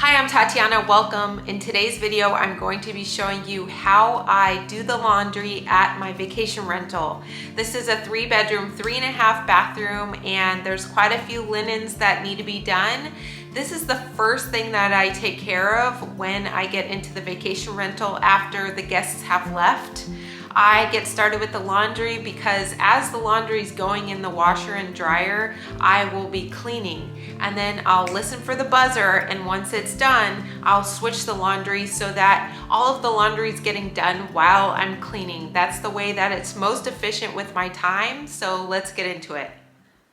Hi, I'm Tatiana. Welcome. In today's video, I'm going to be showing you how I do the laundry at my vacation rental. This is a 3-bedroom, 3.5 bathroom, and there's quite a few linens that need to be done. This is the first thing that I take care of when I get into the vacation rental after the guests have left. I get started with the laundry because as the laundry is going in the washer and dryer, I will be cleaning. And then I'll listen for the buzzer, and once it's done, I'll switch the laundry so that all of the laundry is getting done while I'm cleaning. That's the way that it's most efficient with my time, so let's get into it.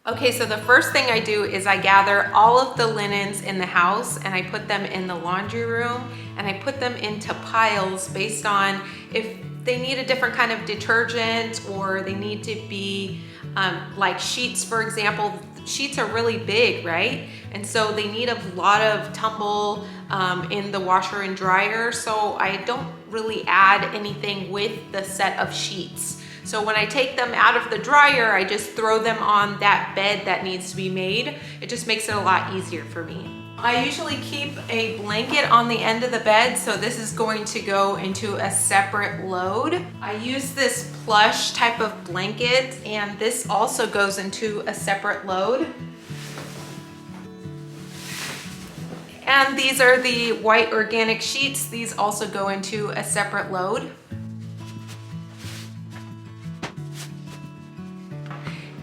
Okay, so the first thing I do is I gather all of the linens in the house and I put them in the laundry room, and I put them into piles based on if they need a different kind of detergent or they need to be like sheets, for example. Sheets are really big, right? And so they need a lot of tumble in the washer and dryer. So I don't really add anything with the set of sheets. So when I take them out of the dryer, I just throw them on that bed that needs to be made. It just makes it a lot easier for me. I usually keep a blanket on the end of the bed, so this is going to go into a separate load. I use this plush type of blanket, and this also goes into a separate load. And these are the white organic sheets. These also go into a separate load.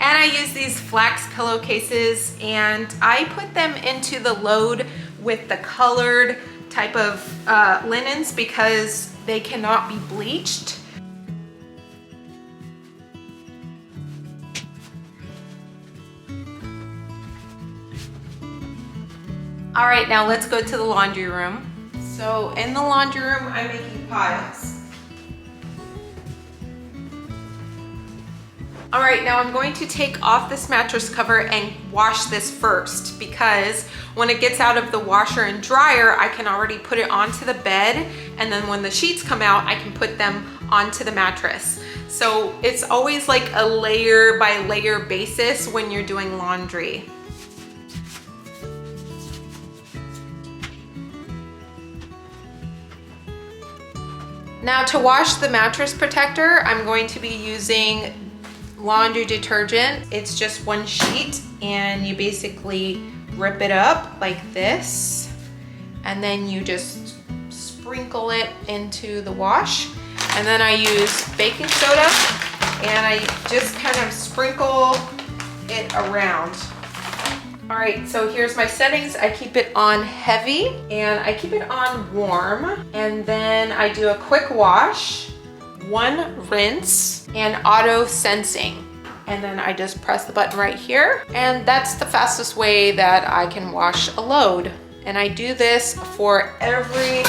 And I use these flax pillowcases, and I put them into the load with the colored type of linens because they cannot be bleached. All right, now let's go to the laundry room. So in the laundry room, I'm making piles. All right, now I'm going to take off this mattress cover and wash this first, because when it gets out of the washer and dryer, I can already put it onto the bed, and then when the sheets come out, I can put them onto the mattress. So it's always like a layer by layer basis when you're doing laundry. Now to wash the mattress protector, I'm going to be using laundry detergent. It's just one sheet, and you basically rip it up like this, and then you just sprinkle it into the wash. And then I use baking soda, and I just kind of sprinkle it around. All right, so here's my settings. I keep it on heavy, and I keep it on warm, and then I do a quick wash, one rinse, and auto sensing. And then I just press the button right here, and that's the fastest way that I can wash a load. And I do this for every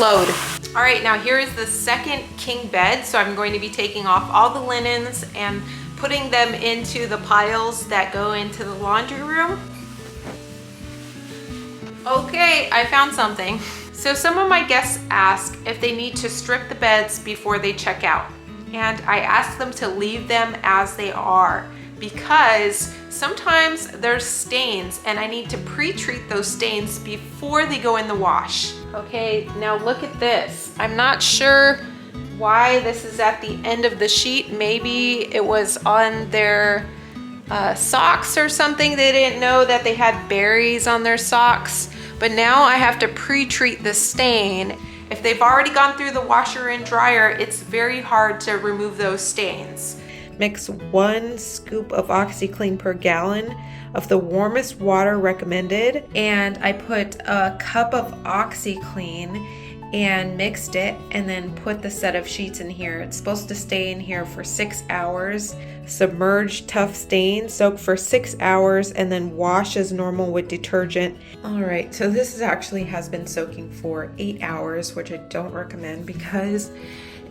load. All right, now here is the second king bed. So I'm going to be taking off all the linens and putting them into the piles that go into the laundry room. Okay, I found something. So some of my guests ask if they need to strip the beds before they check out. And I ask them to leave them as they are, because sometimes there's stains and I need to pre-treat those stains before they go in the wash. Okay, now look at this. I'm not sure why this is at the end of the sheet. Maybe it was on their socks or something. They didn't know that they had berries on their socks. But now I have to pre-treat the stain. If they've already gone through the washer and dryer, it's very hard to remove those stains. Mix 1 scoop of OxiClean per gallon of the warmest water recommended. And I put a cup of OxiClean and mixed it, and then put the set of sheets in here. It's supposed to stay in here for 6 hours. Submerge tough stains, soak for 6 hours, and then wash as normal with detergent. All right, so this actually has been soaking for 8 hours, which I don't recommend because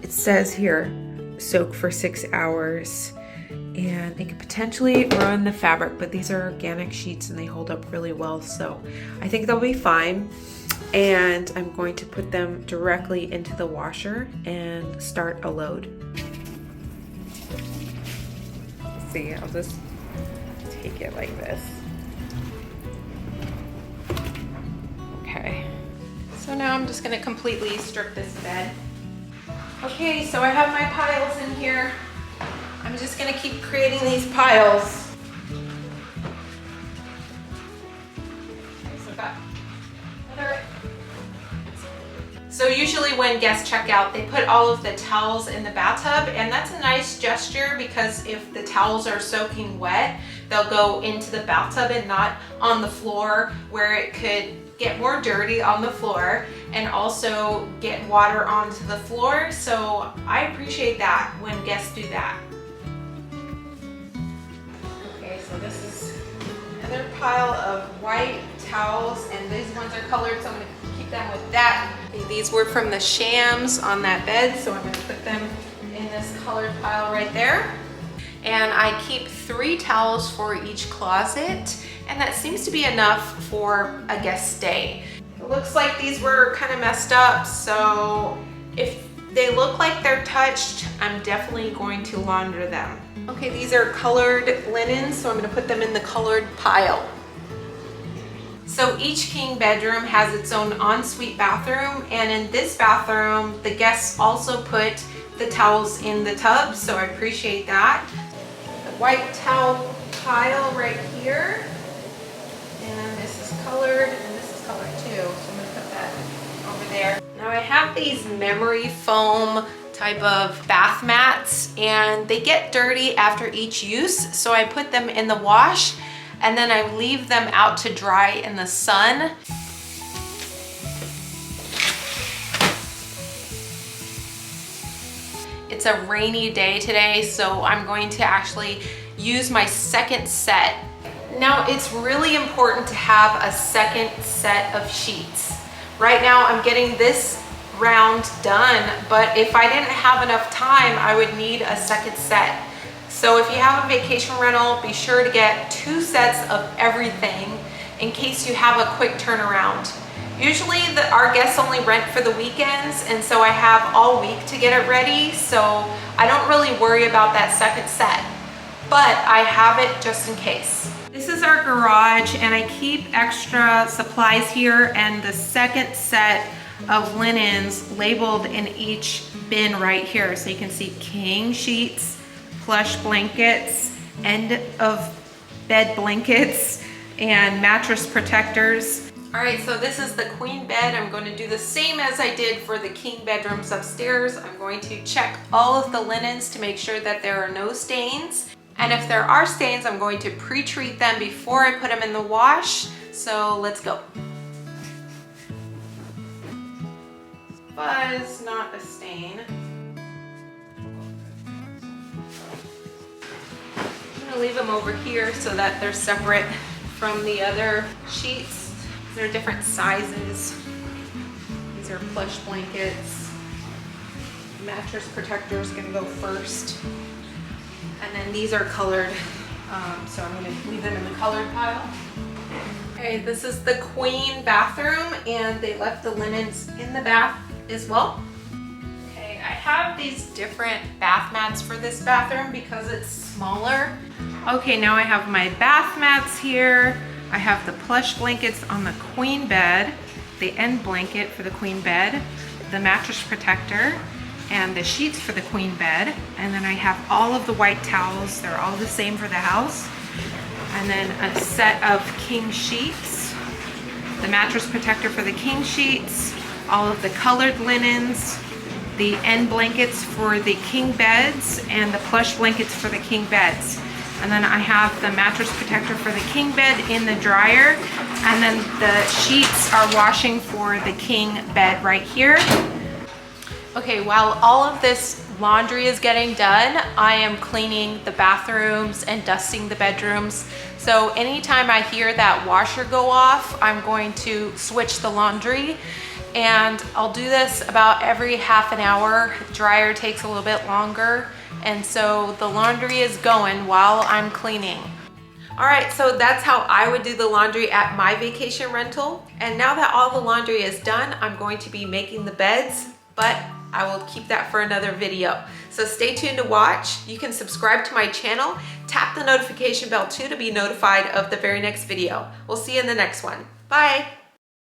it says here, soak for 6 hours. And it could potentially ruin the fabric, but these are organic sheets and they hold up really well, so I think they'll be fine. And I'm going to put them directly into the washer and start a load. See, I'll just take it like this. Okay, So now I'm just gonna completely strip this bed. Okay, so I have my piles in here. I'm just gonna keep creating these piles. So usually when guests check out, they put all of the towels in the bathtub, and that's a nice gesture because if the towels are soaking wet, they'll go into the bathtub and not on the floor where it could get more dirty on the floor and also get water onto the floor. So I appreciate that when guests do that. Okay, so this is another pile of white towels, and these ones are colored, so I'm gonna keep them with that. Okay, these were from the shams on that bed, so I'm gonna put them in this colored pile right there. And I keep 3 towels for each closet, and that seems to be enough for a guest stay. It looks like these were kind of messed up, so if they look like they're touched, I'm definitely going to launder them. Okay, these are colored linens, so I'm gonna put them in the colored pile. So each king bedroom has its own ensuite bathroom, and in this bathroom, the guests also put the towels in the tub, so I appreciate that. The white towel pile right here, and this is colored, and this is colored too, so I'm gonna put that over there. Now I have these memory foam type of bath mats, and they get dirty after each use, so I put them in the wash, and then I leave them out to dry in the sun. It's a rainy day today, so I'm going to actually use my second set. Now, it's really important to have a second set of sheets. Right now, I'm getting this round done, but if I didn't have enough time, I would need a second set. So if you have a vacation rental, be sure to get 2 sets of everything in case you have a quick turnaround. Usually our guests only rent for the weekends, and so I have all week to get it ready, so I don't really worry about that second set, but I have it just in case. This is our garage, and I keep extra supplies here, and the second set of linens labeled in each bin right here. So you can see king sheets, plush blankets, end of bed blankets, and mattress protectors. All right, so this is the queen bed. I'm going to do the same as I did for the king bedrooms upstairs. I'm going to check all of the linens to make sure that there are no stains. And if there are stains, I'm going to pre-treat them before I put them in the wash. So let's go. Fuzz, not a stain. I'm gonna leave them over here so that they're separate from the other sheets. They're different sizes. These are plush blankets. Mattress protector is gonna go first. And then these are colored, so I'm gonna leave them in the colored pile. Okay, this is the queen bathroom, and they left the linens in the bath as well. Okay, I have these different bath mats for this bathroom because it's smaller. Okay, now I have my bath mats here. I have the plush blankets on the queen bed, the end blanket for the queen bed, the mattress protector, and the sheets for the queen bed. And then I have all of the white towels. They're all the same for the house. And then a set of king sheets, the mattress protector for the king sheets, all of the colored linens, the end blankets for the king beds, and the plush blankets for the king beds. And then I have the mattress protector for the king bed in the dryer, and then the sheets are washing for the king bed right here. Okay, while all of this laundry is getting done, I am cleaning the bathrooms and dusting the bedrooms. So anytime I hear that washer go off, I'm going to switch the laundry, and I'll do this about every half an hour. Dryer takes a little bit longer, and so the laundry is going while I'm cleaning. All right, so that's how I would do the laundry at my vacation rental. And now that all the laundry is done, I'm going to be making the beds, but I will keep that for another video. So stay tuned to watch. You can subscribe to my channel, tap the notification bell too to be notified of the very next video. We'll see you in the next one. Bye.